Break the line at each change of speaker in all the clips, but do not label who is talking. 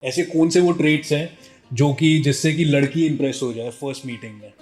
ऐसे कौन से वो ट्रेट्स हैं जो कि जिससे कि लड़की इंप्रेस हो जाए फर्स्ट मीटिंग में?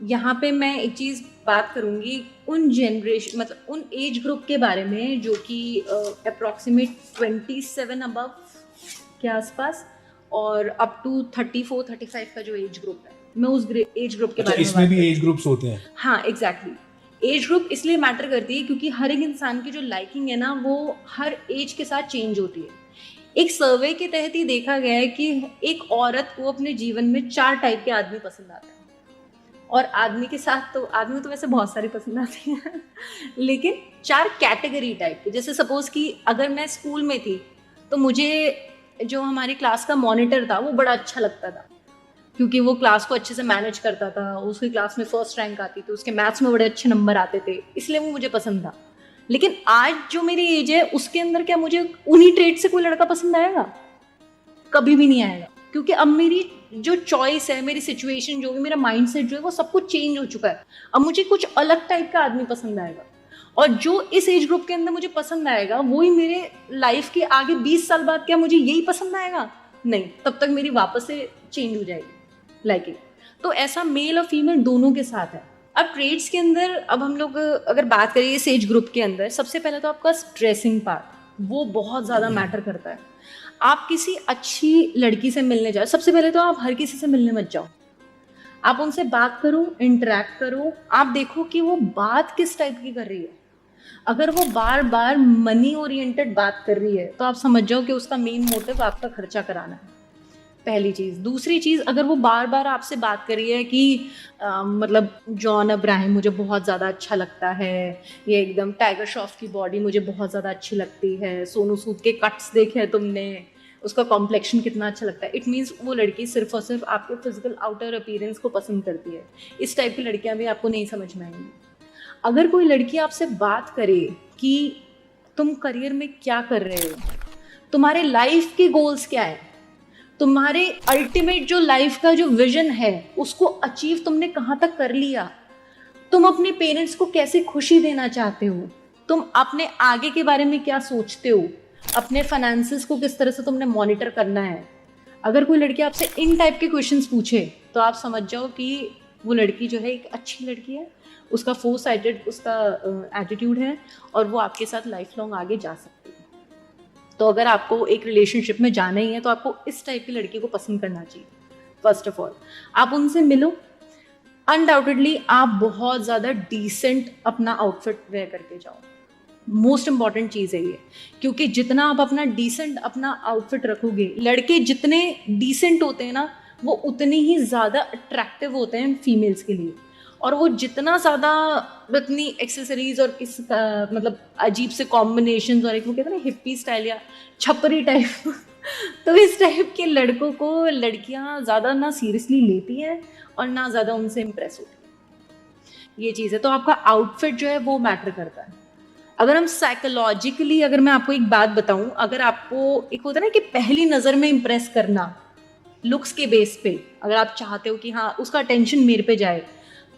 यहाँ पे मैं एक चीज़ बात करूँगी उन जनरेशन मतलब उन एज ग्रुप के बारे में जो कि अप्रॉक्सीमेट 27 अबव के आसपास और अप टू 34-35 का जो एज ग्रुप है, मैं उस एज ग्रुप के
अच्छा,
बारे में
इसमें
बात
भी
करूँ।
एज ग्रुप्स होते हैं?
हाँ, एग्जैक्टली। एज ग्रुप इसलिए मैटर करती है क्योंकि हर एक इंसान की जो लाइकिंग है ना वो हर एज के साथ चेंज होती है। एक सर्वे के तहत ही देखा गया है कि एक औरत को अपने जीवन में 4 टाइप के आदमी पसंद आते हैं। और आदमी तो वैसे बहुत सारी पसंद आती हैं लेकिन 4 कैटेगरी टाइप के। जैसे सपोज कि अगर मैं स्कूल में थी तो मुझे जो हमारी क्लास का मॉनिटर था वो बड़ा अच्छा लगता था क्योंकि वो क्लास को अच्छे से मैनेज करता था, उसकी क्लास में फर्स्ट रैंक आती थी, उसके मैथ्स में बड़े अच्छे नंबर आते थे, इसलिए वो मुझे पसंद था। लेकिन आज जो मेरी एज है उसके अंदर क्या मुझे उन्हीं ट्रेड से कोई लड़का पसंद आएगा? कभी भी नहीं आएगा, क्योंकि अब मेरी जो चॉइस है, मेरी सिचुएशन जो है, मेरा माइंडसेट जो है वो सब कुछ चेंज हो चुका है। अब मुझे कुछ अलग टाइप का आदमी पसंद आएगा और जो इस एज ग्रुप के अंदर मुझे पसंद आएगा वही मेरे लाइफ के आगे 20 साल बाद क्या मुझे यही पसंद आएगा? नहीं, तब तक मेरी वापस से चेंज हो जाएगी लाइकिंग। तो ऐसा मेल और फीमेल दोनों के साथ है। अब ट्रेड्स के अंदर अब हम लोग अगर बात करें इस एज ग्रुप के अंदर, सबसे पहले तो आपका ड्रेसिंग पार्ट वो बहुत ज़्यादा मैटर करता है। आप किसी अच्छी लड़की से मिलने जाओ, सबसे पहले तो आप हर किसी से मिलने मत जाओ। आप उनसे बात करो, इंटरेक्ट करो, आप देखो कि वो बात किस टाइप की कर रही है। अगर वो बार बार मनी ओरिएंटेड बात कर रही है तो आप समझ जाओ कि उसका मेन मोटिव आपका खर्चा कराना है, पहली चीज़। दूसरी चीज़, अगर वो बार बार आपसे बात कर रही है कि मतलब जॉन अब्राहम मुझे बहुत ज़्यादा अच्छा लगता है, ये एकदम टाइगर श्रॉफ की बॉडी मुझे बहुत ज़्यादा अच्छी लगती है, सोनू सूद के कट्स देखे हैं तुमने, उसका कॉम्प्लेक्शन कितना अच्छा लगता है, इट मीन्स वो लड़की सिर्फ और सिर्फ आपके फिजिकल आउटर अपीयरेंस को पसंद करती है। इस टाइप की लड़कियां भी आपको नहीं समझ में आएंगी। अगर कोई लड़की आपसे बात करे कि तुम करियर में क्या कर रहे हो, तुम्हारे लाइफ के गोल्स क्या है, तुम्हारे अल्टीमेट जो लाइफ का जो विजन है उसको अचीव तुमने कहाँ तक कर लिया, तुम अपने पेरेंट्स को कैसे खुशी देना चाहते हो, तुम अपने आगे के बारे में क्या सोचते हो, अपने फाइनेंसेस को किस तरह से तुमने मॉनिटर करना है। अगर कोई लड़की आपसे इन टाइप के क्वेश्चंस पूछे तो आप समझ जाओ कि वो लड़की जो है एक अच्छी लड़की है, उसका फोर साइडेड उसका एटीट्यूड है और वो आपके साथ लाइफ लॉन्ग आगे जा सकती है। तो अगर आपको एक रिलेशनशिप में जाना ही है तो आपको इस टाइप की लड़की को पसंद करना चाहिए। फर्स्ट ऑफ ऑल आप उनसे मिलो, अनडाउटेडली आप बहुत ज़्यादा डिसेंट अपना आउटफिट वेयर करके जाओ। मोस्ट इंपॉर्टेंट चीज़ है ये, क्योंकि जितना आप अपना डिसेंट अपना आउटफिट रखोगे, लड़के जितने डिसेंट होते हैं ना वो उतने ही ज़्यादा अट्रैक्टिव होते हैं फीमेल्स के लिए। और वो जितना ज़्यादा इतनी एक्सेसरीज और इस मतलब अजीब से कॉम्बिनेशन और एक वो कहते हैं ना हिप्पी स्टाइल या छपरी टाइप तो इस टाइप के लड़कों को लड़कियां ज़्यादा ना सीरियसली लेती हैं और ना ज़्यादा उनसे इम्प्रेस होती है। ये चीज़ है। तो आपका आउटफिट जो है वो मैटर करता है। अगर हम साइकोलॉजिकली, अगर मैं आपको एक बात बताऊं, अगर आपको एक होता है ना कि पहली नज़र में इम्प्रेस करना लुक्स के बेस पे, अगर आप चाहते हो कि हाँ उसका अटेंशन मेरे पे जाए,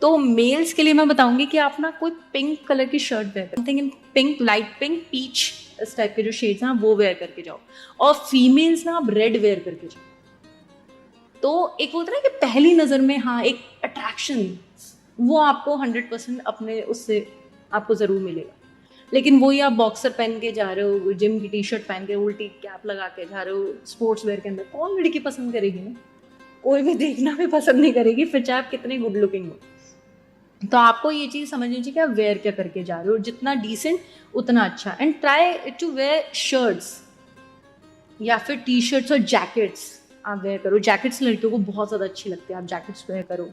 तो मेल्स के लिए मैं बताऊंगी कि आप ना कोई पिंक कलर की shirt wear, something in pink, light pink, peach, इस टाइप के जो शेड्स हैं वो वेयर करके जाओ। और फीमेल्स ना आप रेड वेयर करके जाओ। तो एक होता है ना कि पहली नज़र में हाँ एक अट्रैक्शन, वो आपको 100% अपने उससे आपको ज़रूर मिलेगा। लेकिन वही आप बॉक्सर पहन के जा रहे हो, जिम की टी शर्ट पहन के, उल्टी कैप लगा के जा रहे हो स्पोर्ट्स वेयर के अंदर, कौन लड़की पसंद करेगी ना? कोई भी देखना भी पसंद नहीं करेगी, फिर चाहे आप कितने गुड लुकिंग हो। तो आपको ये चीज़ समझनी चाहिए कि आप वेयर क्या करके जा रहे हो, जितना डिसेंट उतना अच्छा। And try to wear shirts या फिर टी शर्ट्स और जैकेट्स आप वेयर करो। जैकेट्स लड़कियों को बहुत ज़्यादा अच्छी लगती है, आप जैकेट्स वेयर करो।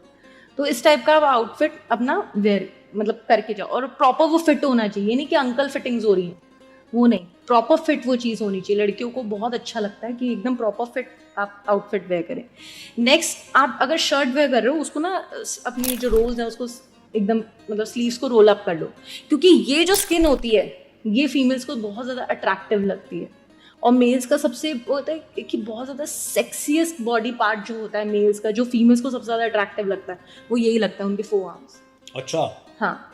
तो इस टाइप का आप आउटफिट अपना वेयर मतलब करके जाओ और प्रॉपर वो फिट होना चाहिए, नहीं कि अंकल फिटिंग्स हो रही है, वो नहीं, प्रॉपर फिट वो चीज़ होनी चाहिए। लड़कियों को बहुत अच्छा लगता है कि एकदम प्रॉपर फिट आप आउटफिट वेयर करें। नेक्स्ट, आप अगर शर्ट वेयर कर रहे हो उसको ना अपनी जो रोल्स है उसको एकदम मतलब स्लीव्स को रोल अप कर लो, क्योंकि ये जो स्किन होती है ये फीमेल्स को बहुत ज़्यादा अट्रैक्टिव लगती है। और मेल्स का सबसे होता है कि बहुत ज़्यादा सेक्सीएस्ट बॉडी पार्ट जो होता है मेल्स का, जो फीमेल्स को सबसे ज़्यादा अट्रैक्टिव लगता है, वो यही लगता है, उनके फोर आर्म्स।
अच्छा।
हाँ,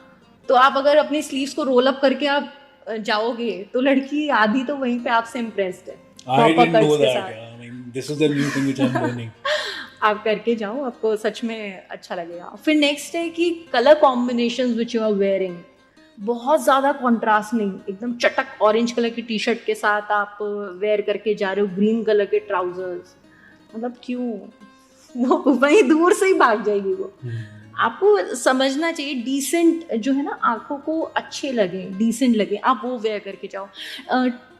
तो आप अगर अपनी स्लीव्स को रोल अप करके आप जाओगे तो लड़की आधी तो वहीं पे आपसे इम्प्रेस्ड है,
आई
प्रॉपर
डिडंट नो
कट्स के
दैट
साथ।
यार, I mean This is the new thing which I'm learning.
आप करके जाओ, आपको सच में अच्छा लगेगा। फिर नेक्स्ट है कि colour combinations which you are wearing, बहुत ज़्यादा कॉन्ट्रास्ट नहीं, एकदम चटक ऑरेंज कलर की टी शर्ट के साथ आप वेयर करके जा रहे हो ग्रीन कलर के ट्राउजर्स, मतलब क्यों, वो वहीं दूर से ही भाग जाएगी वो। आपको समझना चाहिए डिसेंट जो है ना, आंखों को अच्छे लगे, डिसेंट लगे, आप वो वेयर करके जाओ।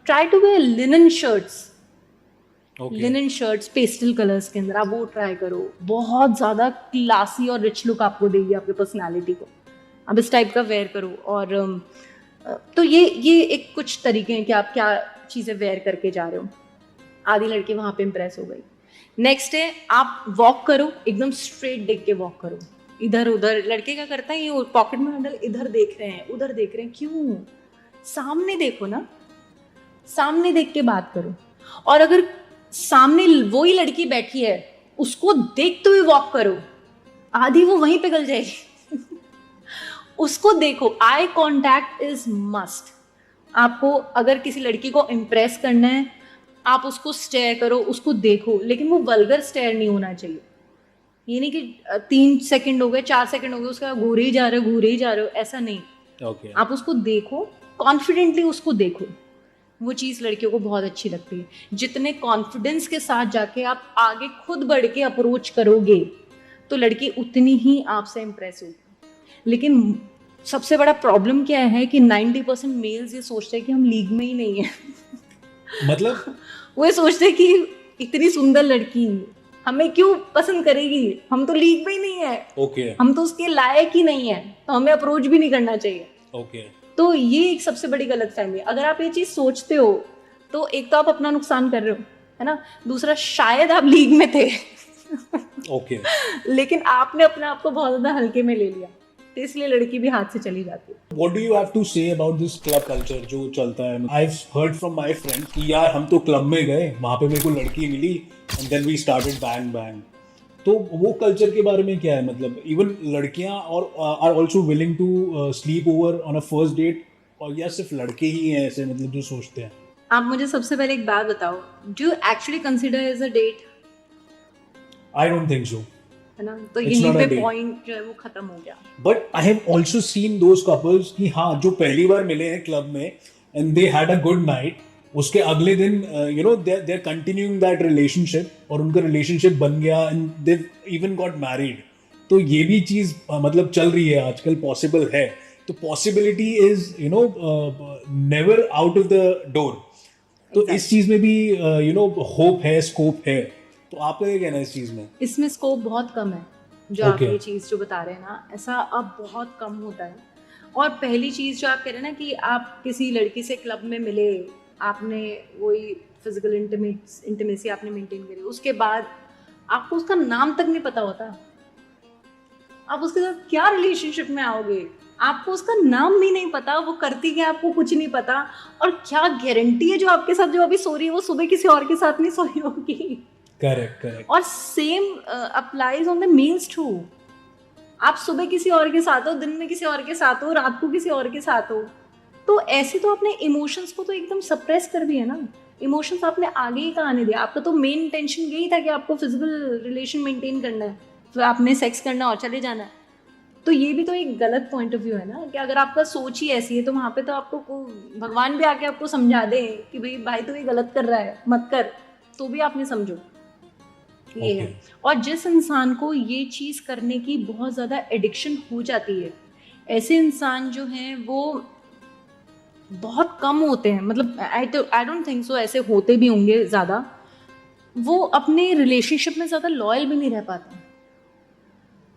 Try to wear linen shirts,
Okay.
Linen shirts pastel colours के अंदर, आप वो ट्राई करो, बहुत ज़्यादा क्लासी और रिच लुक आपको देगी आपके पर्सनालिटी को। आप इस टाइप का वेयर करो। और तो ये एक कुछ तरीके हैं कि आप क्या चीज़ें वेयर करके जा रहे हो। आधी लड़की वहाँ पे इम्प्रेस हो गई। नेक्स्ट है आप वॉक करो, एकदम स्ट्रेट देख के वॉक करो, इधर उधर। लड़के क्या करता है, ये पॉकेट में हैंडल इधर देख रहे हैं उधर देख रहे हैं, क्यों, सामने देखो ना, सामने देख के बात करो। और अगर सामने वही लड़की बैठी है उसको देखते हुए वॉक करो, आधी वो वहीं पे गल जाएगी। उसको देखो, आई कांटेक्ट इज मस्ट। आपको अगर किसी लड़की को इम्प्रेस करना है, आप उसको स्टेयर करो, उसको देखो, लेकिन वो वल्गर स्टेयर नहीं होना चाहिए। ये नहीं कि 3 सेकंड हो गए 4 सेकंड हो गए उसका घूरे ही जा रहे हो, ऐसा नहीं।
Okay.
आप उसको देखो, कॉन्फिडेंटली उसको देखो, वो चीज़ लड़कियों को बहुत अच्छी लगती है। जितने कॉन्फिडेंस के साथ जाके आप आगे खुद बढ़ के अप्रोच करोगे तो लड़की उतनी ही आपसे इम्प्रेस होगी। लेकिन सबसे बड़ा प्रॉब्लम क्या है कि 90% मेल्स ये सोचते हैं कि हम लीग में ही नहीं है।
मतलब
वो ये सोचते हैं कि इतनी सुंदर लड़की हमें क्यों पसंद करेगी, हम तो लीग में ही नहीं है,
Okay.
हम तो उसके लायक ही नहीं है, तो हमें अप्रोच भी नहीं करना चाहिए।
Okay.
तो ये एक सबसे बड़ी गलतफहमी है। अगर आप ये चीज सोचते हो तो एक तो आप अपना नुकसान कर रहे हो, है ना, दूसरा शायद आप लीग में थे
Okay.
लेकिन आपने अपने आप को बहुत ज्यादा हल्के में ले लिया, तो इसलिए लड़की भी हाथ से चली जाती है।
What do you have to say about this club culture जो चलता है? I've heard from my friends कि यार हम तो क्लब में गए, वहाँ पे मेरे को लड़की मिली and then we started bang bang. तो वो कल्चर के बारे में क्या है? मतलब इवन लड़कियां और are also willing to sleep over on a first date, और या सिर्फ लड़के ही हैं ऐसे मतलब जो सोचते हैं?
आप मुझे सबसे पहले एक बात बताओ, do you actually consider as a date?
I don't think so,
है ना, तो
It's
यहीं
not a
पे
date.
पॉइंट जो है वो खत्म हो गया।
But I have also seen those couples कि हाँ जो पहली बार मिले हैं क्लब में and they had a good night, उसके अगले दिन you know they are continuing that relationship और उनका रिलेशनशिप बन गया and they even got married. तो ये भी चीज मतलब चल रही है आजकल, पॉसिबल है। तो possibility is you know never out of the door. तो इस चीज में भी यू नो होप है, स्कोप है। तो आपका क्या कहना है इस चीज में?
इसमें स्कोप बहुत कम है, जो आप
Okay.
ये चीज़ जो बता रहे हैं ना, ऐसा अब बहुत कम होता है। और पहली चीज़ जो आप कह रहे हैं ना कि आप किसी लड़की से क्लब में मिले, आपने वही फिजिकल इंटीमेसी आपने मेंटेन करी, उसके बाद आपको उसका नाम तक नहीं पता होता, आप उसके साथ क्या रिलेशनशिप में आओगे, आपको उसका नाम भी नहीं पता, वो करती क्या आपको कुछ नहीं पता, और क्या गारंटी है जो आपके साथ जो अभी सो रही है वो सुबह किसी और के साथ नहीं सोई होगी।
Correct correct.
और same applies on the males too. आप सुबह किसी और के साथ हो, दिन में किसी और के साथ हो, रात को किसी और के साथ हो, तो ऐसे तो आपने इमोशंस को तो एकदम सप्रेस कर दिया ना। इमोशंस आपने आगे ही कहाँ नहीं दिया। आपका तो मेन इंटेंशन यही था कि आपको फिजिकल रिलेशन मेंटेन करना है, तो आपने सेक्स करना और चले जाना है। तो ये भी तो एक गलत पॉइंट ऑफ व्यू है ना, कि अगर आपका सोच ही ऐसी है तो वहाँ पे तो आपको भगवान भी आके आपको समझा दे कि भाई तू ये गलत कर रहा है, मत कर, तो भी आप नहीं समझो। ये है। और जिस इंसान को ये चीज़ करने की बहुत ज़्यादा एडिक्शन हो जाती है, ऐसे इंसान जो हैं वो बहुत कम होते हैं। मतलब आई डोंट थिंक सो ऐसे होते भी होंगे ज़्यादा, वो अपने रिलेशनशिप में ज़्यादा लॉयल भी नहीं रह पाते,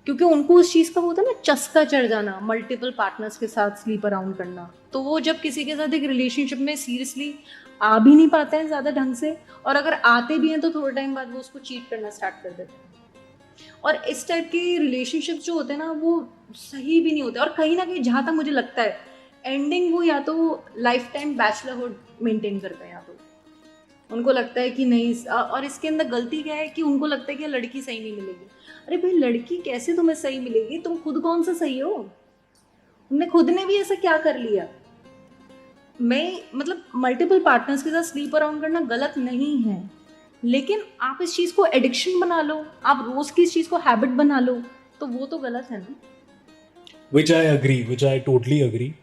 क्योंकि उनको उस चीज़ का होता है ना चस्का चढ़ जाना, मल्टीपल पार्टनर्स के साथ स्लीप अराउंड करना। तो वो जब किसी के साथ एक रिलेशनशिप में सीरियसली आ भी नहीं पाते हैं ज़्यादा ढंग से, और अगर आते भी हैं तो थोड़े टाइम बाद वो उसको चीट करना स्टार्ट कर देते हैं। और इस टाइप के रिलेशनशिप्स जो होते हैं ना वो सही भी नहीं होते, और कहीं ना कहीं जहाँ तक मुझे लगता है एंडिंग वो या तो लाइफ टाइम बैचलरहुड मेंटेन करते हैं, या तो उनको लगता है कि नहीं। और इसके अंदर गलती क्या है कि उनको लगता है कि लड़की सही नहीं मिलेगी। अरे भाई लड़की कैसे तुम्हें सही मिलेगी, तुम खुद कौन सा सही हो? तुमने खुद ने भी ऐसा क्या कर लिया? मैं मतलब मल्टीपल पार्टनर्स के साथ स्लीप अराउंड करना गलत नहीं है, लेकिन आप इस चीज़ को एडिक्शन बना लो, आप रोज़ की इस चीज़ को हैबिट बना लो, तो वो तो गलत है ना।
which I agree, which I totally agree.